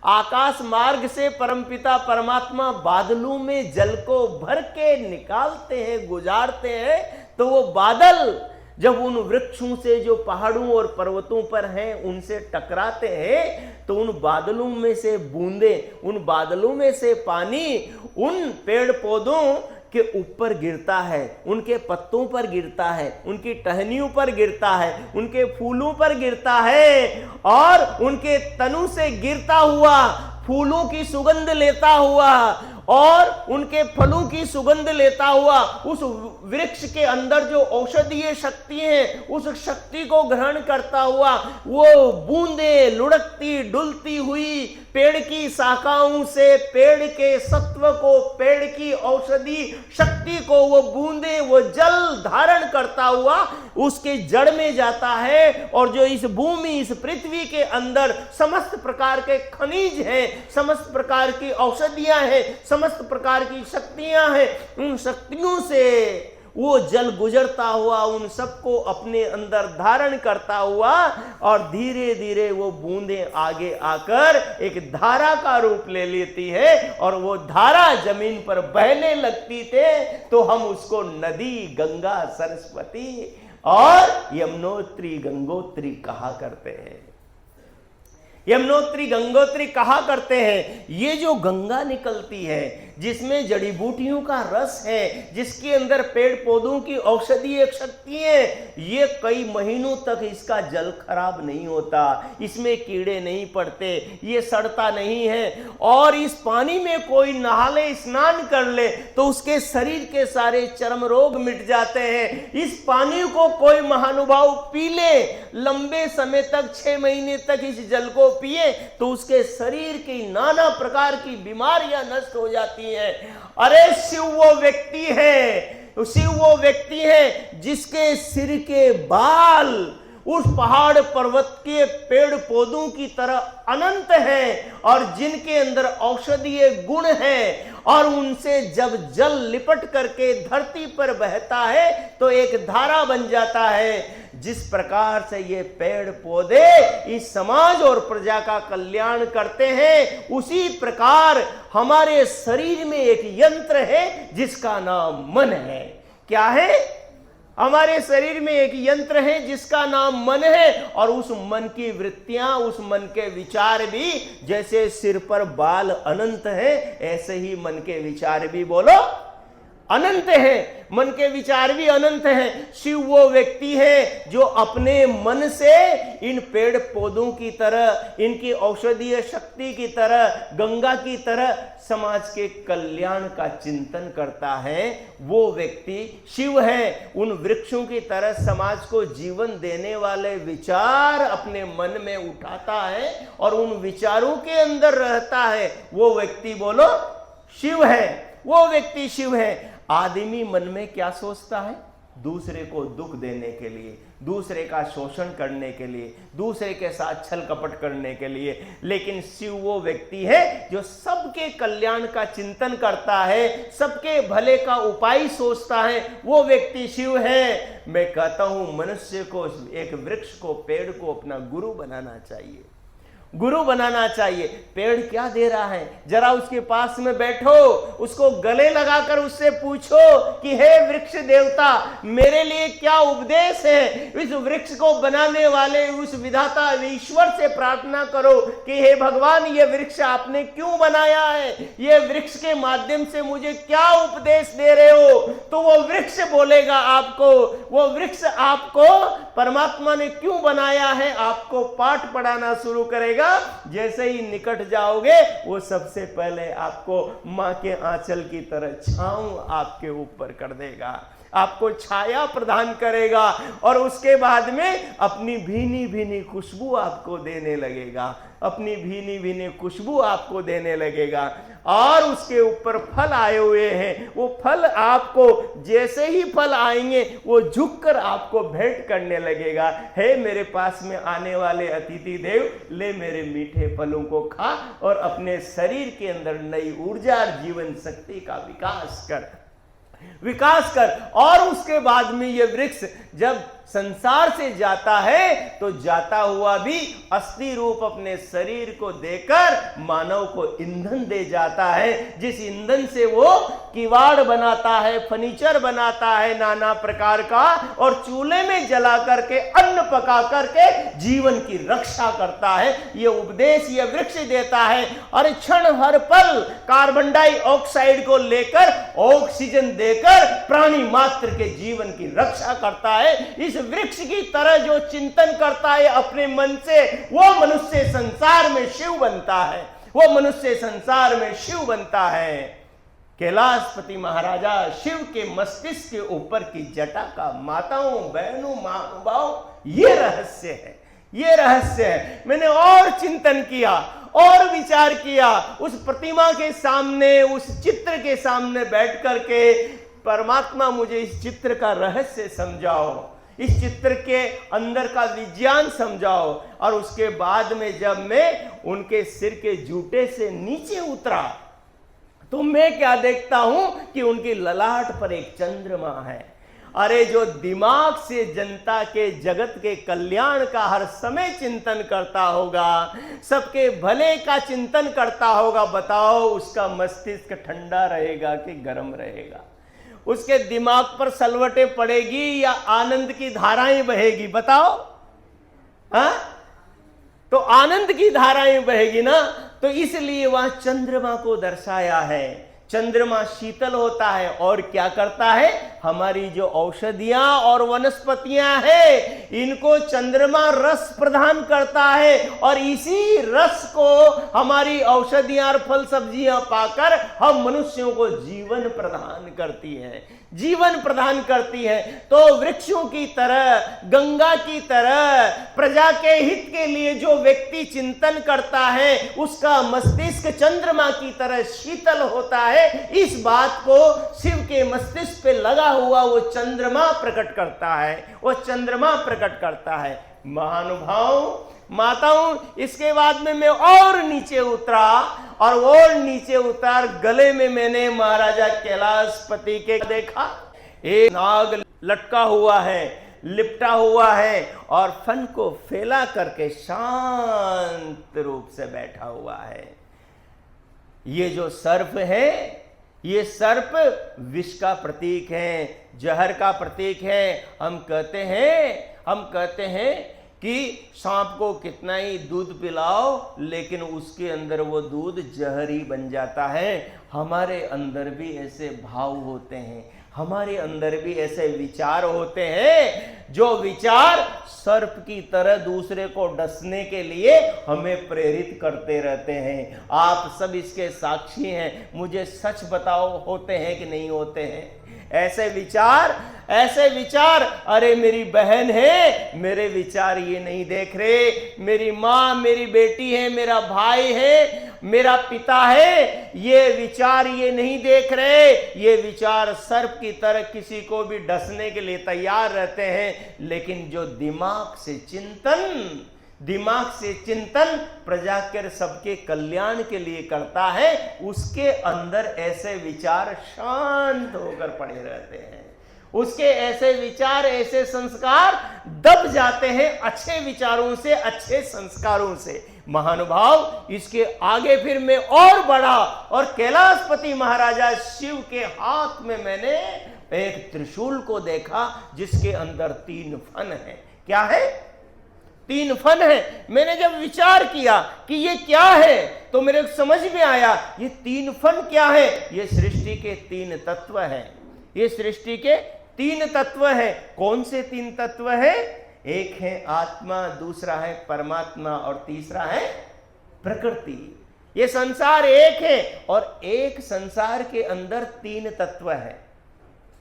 A: आकाश मार्ग से परमपिता परमात्मा बादलों में जल को भर के निकालते हैं, गुजारते हैं, तो वो बादल जब उन वृक्षों से जो पहाड़ों और पर्वतों पर हैं उनसे टकराते हैं तो उन बादलों में से बूंदें, उन बादलों में से पानी उन पेड़ पौधों के ऊपर गिरता है, उनके पत्तों पर गिरता है, उनकी टहनियों पर गिरता है, उनके फूलों पर गिरता है, और उनके तनु से गिरता हुआ फूलों की सुगंध लेता हुआ और उनके फलों की सुगंध लेता हुआ उस वृक्ष के अंदर जो औषधीय शक्ति है उस शक्ति को ग्रहण करता हुआ वो बूंदे लुढ़कती डुलती हुई पेड़ की शाखाओं से पेड़ के सत्व को, पेड़ की औषधि शक्ति को वो बूंदे, वो जल धारण करता हुआ उसके जड़ में जाता है। और जो इस भूमि, इस पृथ्वी के अंदर समस्त प्रकार के खनिज हैं, समस्त प्रकार की औषधियां हैं, समस्त प्रकार की शक्तियां हैं, उन शक्तियों से वो जल गुजरता हुआ उन सबको अपने अंदर धारण करता हुआ और धीरे धीरे वो बूंदें आगे आकर एक धारा का रूप ले लेती है और वो धारा जमीन पर बहने लगती थे तो हम उसको नदी, गंगा, सरस्वती और यमुनोत्री, गंगोत्री कहा करते हैं। यमुनोत्री, गंगोत्री कहा करते हैं। ये जो गंगा निकलती है जिसमें जड़ी बूटियों का रस है, जिसके अंदर पेड़ पौधों की औषधीय शक्ति है, ये कई महीनों तक इसका जल खराब नहीं होता, इसमें कीड़े नहीं पड़ते, ये सड़ता नहीं है। और इस पानी में कोई नहा ले, स्नान कर ले तो उसके शरीर के सारे चर्म रोग मिट जाते हैं। इस पानी को कोई महानुभाव पी ले, लंबे समय तक 6 महीने तक इस जल को पिए तो उसके शरीर की नाना प्रकार की बीमारियां नष्ट हो जाती है। अरे शिव वो व्यक्ति है, शिव वो व्यक्ति है जिसके सिर के बाल उस पहाड़ पर्वत के पेड़ पौधों की तरह अनंत है और जिनके अंदर औषधीय गुण है और उनसे जब जल लिपट करके धरती पर बहता है तो एक धारा बन जाता है। जिस प्रकार से ये पेड़ पौधे इस समाज और प्रजा का कल्याण करते हैं उसी प्रकार हमारे शरीर में एक यंत्र है जिसका नाम मन है। क्या है? हमारे शरीर में एक यंत्र है जिसका नाम मन है और उस मन की वृत्तियां, उस मन के विचार भी जैसे सिर पर बाल अनंत है ऐसे ही मन के विचार भी बोलो अनंत है, मन के विचार भी अनंत हैं। शिव वो व्यक्ति है जो अपने मन से इन पेड़ पौधों की तरह, इनकी औषधीय शक्ति की तरह, गंगा की तरह समाज के कल्याण का चिंतन करता है, वो व्यक्ति शिव है। उन वृक्षों की तरह समाज को जीवन देने वाले विचार अपने मन में उठाता है और उन विचारों के अंदर रहता है, वो व्यक्ति बोलो शिव है। वो व्यक्ति शिव है। आदमी मन में क्या सोचता है? दूसरे को दुख देने के लिए, दूसरे का शोषण करने के लिए, दूसरे के साथ छल कपट करने के लिए। लेकिन शिव वो व्यक्ति है जो सबके कल्याण का चिंतन करता है, सबके भले का उपाय सोचता है, वो व्यक्ति शिव है। मैं कहता हूं मनुष्य को, एक वृक्ष को, पेड़ को अपना गुरु बनाना चाहिए, गुरु बनाना चाहिए। पेड़ क्या दे रहा है? जरा उसके पास में बैठो, उसको गले लगाकर उससे पूछो कि हे वृक्ष देवता, मेरे लिए क्या उपदेश है? इस वृक्ष को बनाने वाले उस विधाता ईश्वर से प्रार्थना करो कि हे भगवान, ये वृक्ष आपने क्यों बनाया है? ये वृक्ष के माध्यम से मुझे क्या उपदेश दे रहे हो? तो वो वृक्ष बोलेगा आपको, वो वृक्ष आपको परमात्मा ने क्यों बनाया है, आपको पाठ पढ़ाना शुरू करेगा। जैसे ही निकट जाओगे, वो सबसे पहले आपको मां के आंचल की तरह छांव आपके ऊपर कर देगा, आपको छाया प्रदान करेगा और उसके बाद में अपनी भीनी भीनी खुशबू आपको देने लगेगा, अपनी भीनी भीनी खुशबू आपको देने लगेगा। और उसके ऊपर फल आए हुए हैं, वो फल आपको, जैसे ही फल आएंगे वो झुककर आपको भेंट करने लगेगा। हे मेरे पास में आने वाले अतिथि देव, ले मेरे मीठे फलों को खा और अपने शरीर के अंदर नई ऊर्जा और जीवन शक्ति का विकास कर। और उसके बाद में ये वृक्ष जब संसार से जाता है तो जाता हुआ भी अस्थि रूप अपने शरीर को देकर मानव को ईंधन दे जाता है, जिस ईंधन से वो किवाड़ बनाता है, फर्नीचर बनाता है नाना प्रकार का, और चूल्हे में जला करके अन्न पका करके जीवन की रक्षा करता है। ये उपदेश ये वृक्ष देता है। हर क्षण हर पल कार्बन डाइऑक्साइड को लेकर ऑक्सीजन देकर प्राणी मात्र के जीवन की रक्षा करता है। इस वृक्ष की तरह जो चिंतन करता है अपने मन से, वो मनुष्य संसार में शिव बनता है, वो मनुष्य संसार में शिव बनता है। कैलाशपति महाराजा शिव के मस्तिष्क के ऊपर की जटा का, माताओं बहनों महानुभाव, ये रहस्य है, ये रहस्य है। मैंने और चिंतन किया और विचार किया, उस प्रतिमा के सामने, उस चित्र के सामने बैठ करके, परमात्मा मुझे इस चित्र का रहस्य समझाओ, इस चित्र के अंदर का विज्ञान समझाओ। और उसके बाद में जब मैं उनके सिर के जूते से नीचे उतरा तो मैं क्या देखता हूं कि उनकी ललाट पर एक चंद्रमा है। अरे जो दिमाग से जनता के, जगत के कल्याण का हर समय चिंतन करता होगा, सबके भले का चिंतन करता होगा, बताओ उसका मस्तिष्क ठंडा रहेगा कि गर्म रहेगा? उसके दिमाग पर सलवटे पड़ेगी या आनंद की धाराएं बहेगी? बताओ। हाँ, तो आनंद की धाराएं बहेगी ना। तो इसलिए वहां चंद्रमा को दर्शाया है। चंद्रमा शीतल होता है और क्या करता है? हमारी जो औषधियां और वनस्पतियां हैं, इनको चंद्रमा रस प्रदान करता है और इसी रस को हमारी औषधियां और फल सब्जियां पाकर हम मनुष्यों को जीवन प्रदान करती है, जीवन प्रदान करती है। तो वृक्षों की तरह, गंगा की तरह प्रजा के हित के लिए जो व्यक्ति चिंतन करता है, उसका मस्तिष्क चंद्रमा की तरह शीतल होता है। इस बात को शिव के मस्तिष्क पे लगा हुआ वो चंद्रमा प्रकट करता है, वो चंद्रमा प्रकट करता है। महानुभाव, माताओं, इसके बाद में मैं और नीचे उतरा और नीचे उतार गले में मैंने महाराजा कैलाशपति के देखा। एक नाग लटका हुआ है, लिपटा हुआ है और फन को फैला करके शांत रूप से बैठा हुआ है। ये जो सर्प है, ये सर्प विष का प्रतीक है, जहर का प्रतीक है। हम कहते हैं कि सांप को कितना ही दूध पिलाओ लेकिन उसके अंदर वो दूध जहर ही बन जाता है। हमारे अंदर भी ऐसे भाव होते हैं, हमारे अंदर भी ऐसे विचार होते हैं जो विचार सर्प की तरह दूसरे को डसने के लिए हमें प्रेरित करते रहते हैं। आप सब इसके साक्षी हैं। मुझे सच बताओ, होते हैं कि नहीं होते हैं ऐसे विचार? अरे मेरी बहन है, मेरे विचार ये नहीं देख रहे, मेरी माँ मेरी बेटी है, मेरा भाई है, मेरा पिता है, ये विचार ये नहीं देख रहे। ये विचार सर्प की तरह किसी को भी डसने के लिए तैयार रहते हैं। लेकिन जो दिमाग से चिंतन प्रजा के सबके कल्याण के लिए करता है, उसके अंदर ऐसे विचार शांत होकर पड़े रहते हैं। उसके ऐसे विचार, ऐसे संस्कार दब जाते हैं अच्छे विचारों से, अच्छे संस्कारों से। महानुभाव, इसके आगे फिर मैं और बढ़ा और कैलाशपति महाराजा शिव के हाथ में मैंने एक त्रिशूल को देखा जिसके अंदर 3 फन है। क्या है? 3 फन है। मैंने जब विचार किया कि ये क्या है तो मेरे समझ में आया ये 3 फन क्या है? ये सृष्टि के 3 तत्व हैं। ये सृष्टि के 3 तत्व हैं। कौन से 3 तत्व हैं? एक है आत्मा, दूसरा है परमात्मा और तीसरा है प्रकृति। ये संसार एक है और एक संसार के अंदर 3 तत्व है।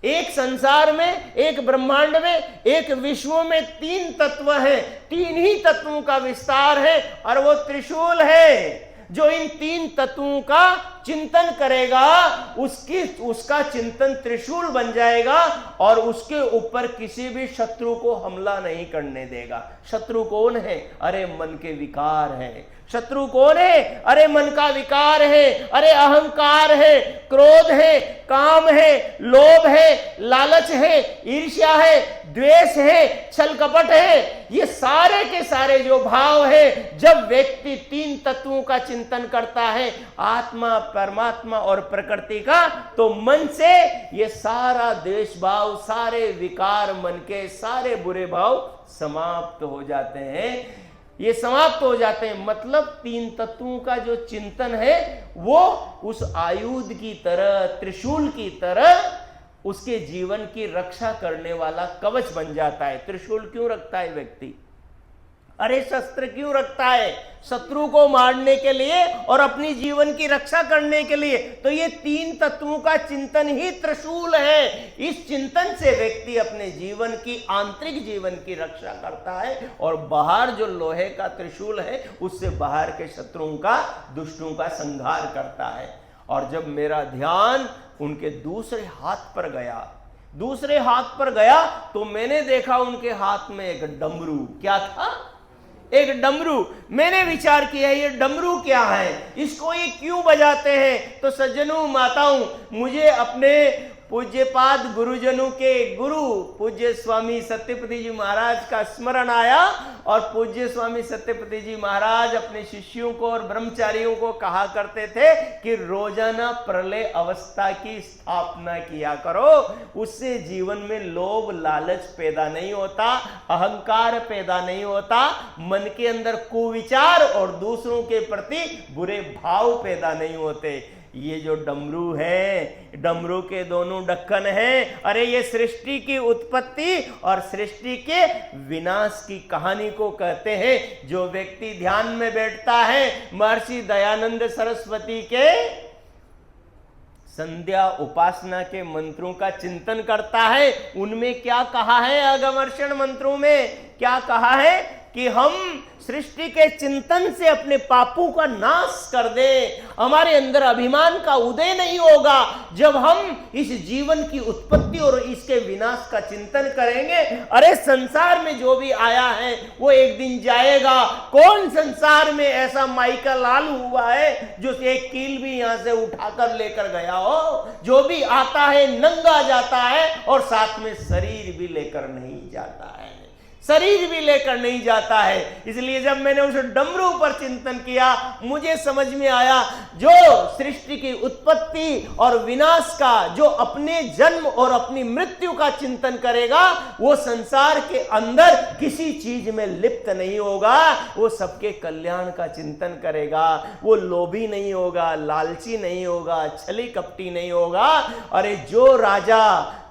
A: एक संसार में, एक ब्रह्मांड में, एक विश्व में 3 तत्व हैं। 3 ही तत्वों का विस्तार है और वो त्रिशूल है। जो इन 3 तत्वों का चिंतन करेगा उसका चिंतन त्रिशूल बन जाएगा और उसके ऊपर किसी भी शत्रु को हमला नहीं करने देगा। शत्रु कौन है? अरे मन के विकार है। शत्रु कौन है? अरे मन का विकार है, अरे अहंकार है, क्रोध है, काम है, लोभ है, लालच है, ईर्ष्या है, द्वेष है, छल कपट है। ये सारे के सारे जो भाव है, जब व्यक्ति 3 तत्वों का चिंतन करता है, आत्मा, परमात्मा और प्रकृति का, तो मन से ये सारा द्वेष भाव, सारे विकार, मन के सारे बुरे भाव समाप्त हो जाते हैं। ये समाप्त हो जाते हैं। मतलब 3 तत्वों का जो चिंतन है वो उस आयुध की तरह, त्रिशूल की तरह उसके जीवन की रक्षा करने वाला कवच बन जाता है। त्रिशूल क्यों रखता है व्यक्ति? अरे शस्त्र क्यों रखता है? शत्रु को मारने के लिए और अपनी जीवन की रक्षा करने के लिए। तो ये 3 तत्वों का चिंतन ही त्रिशूल है। इस चिंतन से व्यक्ति अपने जीवन की, आंतरिक जीवन की रक्षा करता है और बाहर जो लोहे का त्रिशूल है उससे बाहर के शत्रुओं का, दुष्टों का संहार करता है। और जब मेरा ध्यान उनके दूसरे हाथ पर गया तो मैंने देखा उनके हाथ में एक डमरू। क्या था? एक डमरू। मैंने विचार किया ये डमरू क्या है, इसको ये क्यों बजाते हैं? तो सज्जनों, माताओं, मुझे अपने पूज्यपाद गुरुजनों के गुरु पूज्य स्वामी सत्यपति जी महाराज का स्मरण आया और पूज्य स्वामी सत्यपति जी महाराज अपने शिष्यों को और ब्रह्मचारियों को कहा करते थे कि रोजाना प्रलय अवस्था की स्थापना किया करो। उससे जीवन में लोभ लालच पैदा नहीं होता, अहंकार पैदा नहीं होता, मन के अंदर कुविचार और दूसरों के प्रति बुरे भाव पैदा नहीं होते। ये जो डमरू है, डमरू के दोनों ढक्कन हैं। अरे ये सृष्टि की उत्पत्ति और सृष्टि के विनाश की कहानी को कहते हैं। जो व्यक्ति ध्यान में बैठता है, महर्षि दयानंद सरस्वती के संध्या उपासना के मंत्रों का चिंतन करता है, उनमें क्या कहा है? अगमर्षण मंत्रों में क्या कहा है कि हम सृष्टि के चिंतन से अपने पापों का नाश कर दें। हमारे अंदर अभिमान का उदय नहीं होगा जब हम इस जीवन की उत्पत्ति और इसके विनाश का चिंतन करेंगे। अरे संसार में जो भी आया है वो एक दिन जाएगा। कौन संसार में ऐसा माइका लाल हुआ है जो एक कील भी यहां से उठाकर लेकर गया हो? जो भी आता है नंगा जाता है और साथ में शरीर भी लेकर नहीं जाता है। शरीर भी लेकर नहीं जाता है। इसलिए जब मैंने उस डमरू पर चिंतन किया, मुझे समझ में आया जो सृष्टि की उत्पत्ति और विनाश का, जो अपने जन्म और अपनी मृत्यु का चिंतन करेगा, वो संसार के अंदर किसी चीज में लिप्त नहीं होगा, वो सबके कल्याण का चिंतन करेगा, वो लोभी नहीं होगा, लालची नहीं होगा, छली कपटी नहीं होगा। अरे जो राजा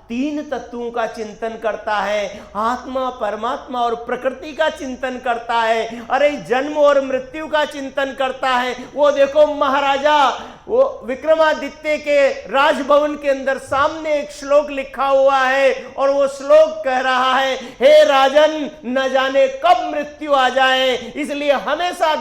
A: तीन तत्वों का चिंतन करता है, आत्मा, परमात्मा और प्रकृति का चिंतन करता है, अरे जन्म और मृत्यु का चिंतन करता है, वो देखो महाराजा, वो विक्रमादित्य के राजभवन के अंदर सामने एक श्लोक लिखा हुआ है और वो श्लोक कह रहा है, हे राजन, न जाने कब मृत्यु आ जाए, इसलिए हमेशा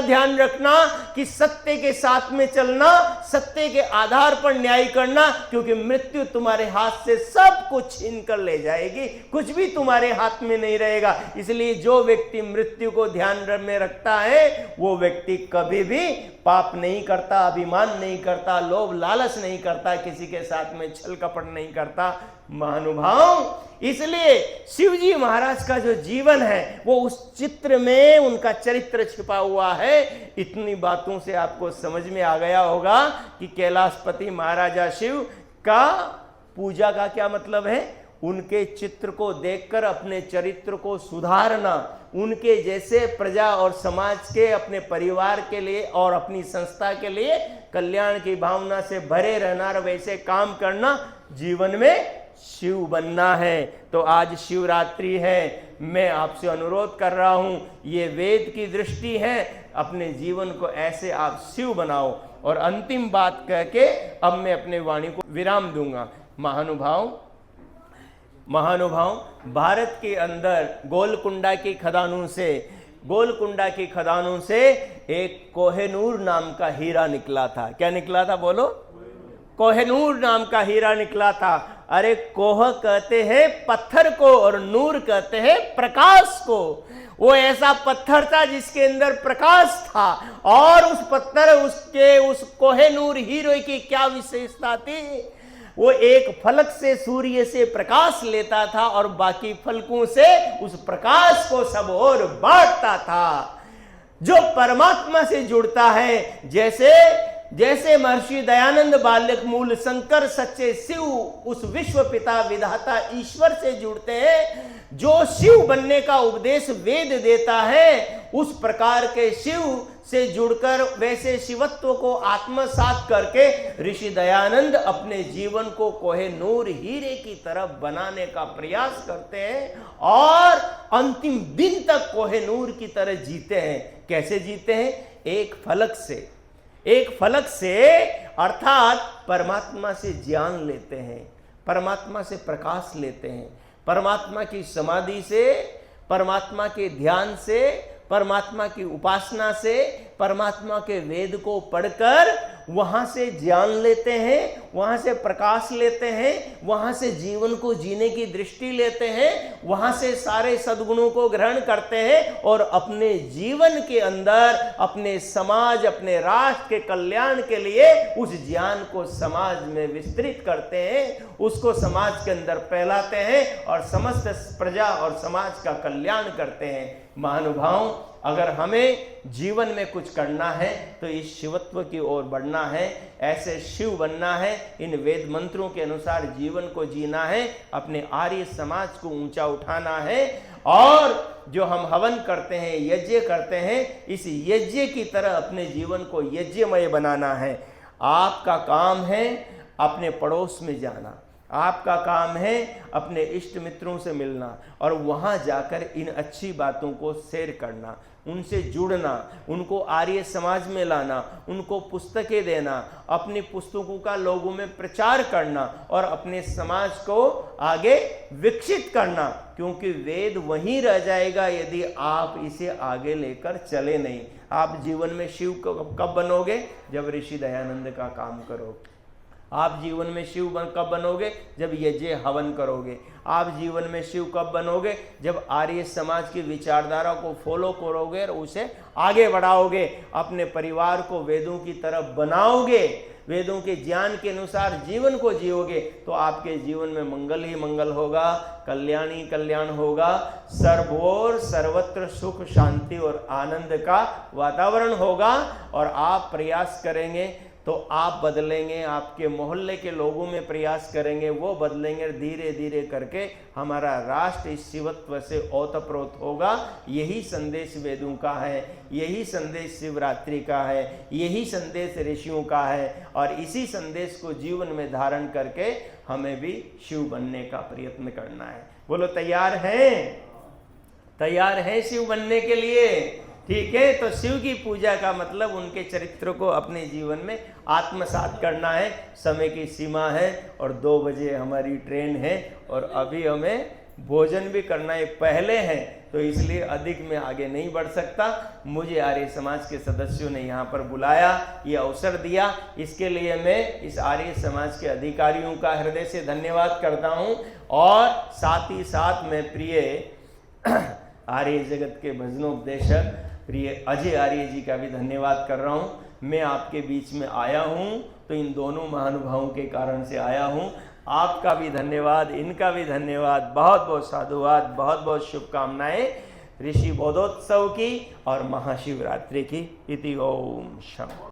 A: ध्यान रखना कि सत्य के साथ में चलना, सत्य के आधार पर न्याय करना, क्योंकि मृत्यु तुम्हारे हाथ से सब कुछ छीन कर ले जाएगी, कुछ भी तुम्हारे हाथ में नहीं रहेगा। इसलिए जो व्यक्ति मृत्यु को ध्यान में रखता है, वो व्यक्ति कभी भी पाप नहीं करता, अभिमान नहीं करता, लोभ लालच नहीं करता, किसी के साथ में छल कपट नहीं करता। महानुभाव, इसलिए शिवजी महाराज का जो जीवन है वो उस चित्र में उनका चरित्र छिपा हुआ है। इतनी बातों से आपको समझ में आ गया होगा कि कैलाशपति महाराजा शिव का पूजा का क्या मतलब है। उनके चित्र को देखकर अपने चरित्र को सुधारना, उनके जैसे प्रजा और समाज के, अपने परिवार के लिए और अपनी संस्था के लिए कल्याण की भावना से भरे रहना और वैसे काम करना, जीवन में शिव बनना है। तो आज शिवरात्रि है, मैं आपसे अनुरोध कर रहा हूं, ये वेद की दृष्टि है, अपने जीवन को ऐसे आप शिव बनाओ। और अंतिम बात कह के अब मैं अपने वाणी को विराम दूंगा। महानुभाव, भारत के अंदर गोलकुंडा की खदानों से एक कोहिनूर नाम का हीरा निकला था। क्या निकला था बोलो? कोहिनूर नाम का हीरा निकला था। अरे कोह कहते हैं पत्थर को और नूर कहते हैं प्रकाश को। वो ऐसा पत्थर था जिसके अंदर प्रकाश था, और उस पत्थर, उस कोहिनूर हीरे की क्या विशेषता थी? वो एक फलक से, सूर्य से प्रकाश लेता था और बाकी फलकों से उस प्रकाश को सब ओर बांटता था। जो परमात्मा से जुड़ता है, जैसे महर्षि दयानंद बालक मूल शंकर सच्चे शिव उस विश्व पिता विधाता ईश्वर से जुड़ते हैं, जो शिव बनने का उपदेश वेद देता है, उस प्रकार के शिव से जुड़कर वैसे शिवत्व को आत्मसात करके ऋषि दयानंद अपने जीवन को कोहिनूर हीरे की तरफ बनाने का प्रयास करते हैं और अंतिम दिन तक कोहिनूर की तरह जीते हैं। कैसे जीते हैं? एक फलक से अर्थात परमात्मा से ज्ञान लेते हैं, परमात्मा से प्रकाश लेते हैं, परमात्मा की समाधि से, परमात्मा के ध्यान से, परमात्मा की उपासना से, परमात्मा के वेद को पढ़कर वहां से ज्ञान लेते हैं, वहां से प्रकाश लेते हैं, वहां से जीवन को जीने की दृष्टि लेते हैं, वहां से सारे सद्गुणों को ग्रहण करते हैं और अपने जीवन के अंदर, अपने समाज, अपने राष्ट्र के कल्याण के लिए उस ज्ञान को समाज में विस्तृत करते हैं, उसको समाज के अंदर फैलाते हैं और समस्त प्रजा और समाज का कल्याण करते हैं। महानुभाव, अगर हमें जीवन में कुछ करना है तो इस शिवत्व की ओर बढ़ना है, ऐसे शिव बनना है, इन वेद मंत्रों के अनुसार जीवन को जीना है, अपने आर्य समाज को ऊंचा उठाना है और जो हम हवन करते हैं, यज्ञ करते हैं, इस यज्ञ की तरह अपने जीवन को यज्ञमय बनाना है। आपका काम है अपने पड़ोस में जाना, आपका काम है अपने इष्ट मित्रों से मिलना और वहां जाकर इन अच्छी बातों को शेयर करना, उनसे जुड़ना, उनको आर्य समाज में लाना, उनको पुस्तकें देना, अपनी पुस्तकों का लोगों में प्रचार करना और अपने समाज को आगे विकसित करना, क्योंकि वेद वहीं रह जाएगा यदि आप इसे आगे लेकर चले नहीं। आप जीवन में शिव कब बनोगे? जब ऋषि दयानंद का काम करोगे। आप जीवन में शिव कब बनोगे? जब यज्ञ हवन करोगे। आप जीवन में शिव कब बनोगे? जब आर्य समाज की विचारधारा को फॉलो करोगे और उसे आगे बढ़ाओगे, अपने परिवार को वेदों की तरफ बनाओगे, वेदों के ज्ञान के अनुसार जीवन को जियोगे, तो आपके जीवन में मंगल ही मंगल होगा, कल्याण ही कल्याण होगा, सर्वोर सर्वत्र सुख शांति और आनंद का वातावरण होगा। और आप प्रयास करेंगे तो आप बदलेंगे, आपके मोहल्ले के लोगों में प्रयास करेंगे, वो बदलेंगे, धीरे धीरे करके हमारा राष्ट्र इस शिवत्व से ओतप्रोत होगा। यही संदेश वेदों का है, यही संदेश शिवरात्रि का है, यही संदेश ऋषियों का है, और इसी संदेश को जीवन में धारण करके हमें भी शिव बनने का प्रयत्न करना है। बोलो तैयार हैं? तैयार हैं शिव बनने के लिए? ठीक है, तो शिव की पूजा का मतलब उनके चरित्र को अपने जीवन में आत्मसात करना है। समय की सीमा है और 2 बजे हमारी ट्रेन है और अभी हमें भोजन भी करना है, पहले है, तो इसलिए अधिक मैं आगे नहीं बढ़ सकता। मुझे आर्य समाज के सदस्यों ने यहाँ पर बुलाया, ये अवसर दिया, इसके लिए मैं इस आर्य समाज के अधिकारियों का हृदय से धन्यवाद करता हूँ। और साथ ही साथ मैं प्रिय आर्य जगत के भजनोपदेशक प्रिय अजय आर्य जी का भी धन्यवाद कर रहा हूँ। मैं आपके बीच में आया हूँ तो इन दोनों महानुभावों के कारण से आया हूँ। आपका भी धन्यवाद, इनका भी धन्यवाद, बहुत बहुत साधुवाद, बहुत बहुत शुभकामनाएं ऋषि बोधोत्सव की और महाशिवरात्रि की। इति ओम शम।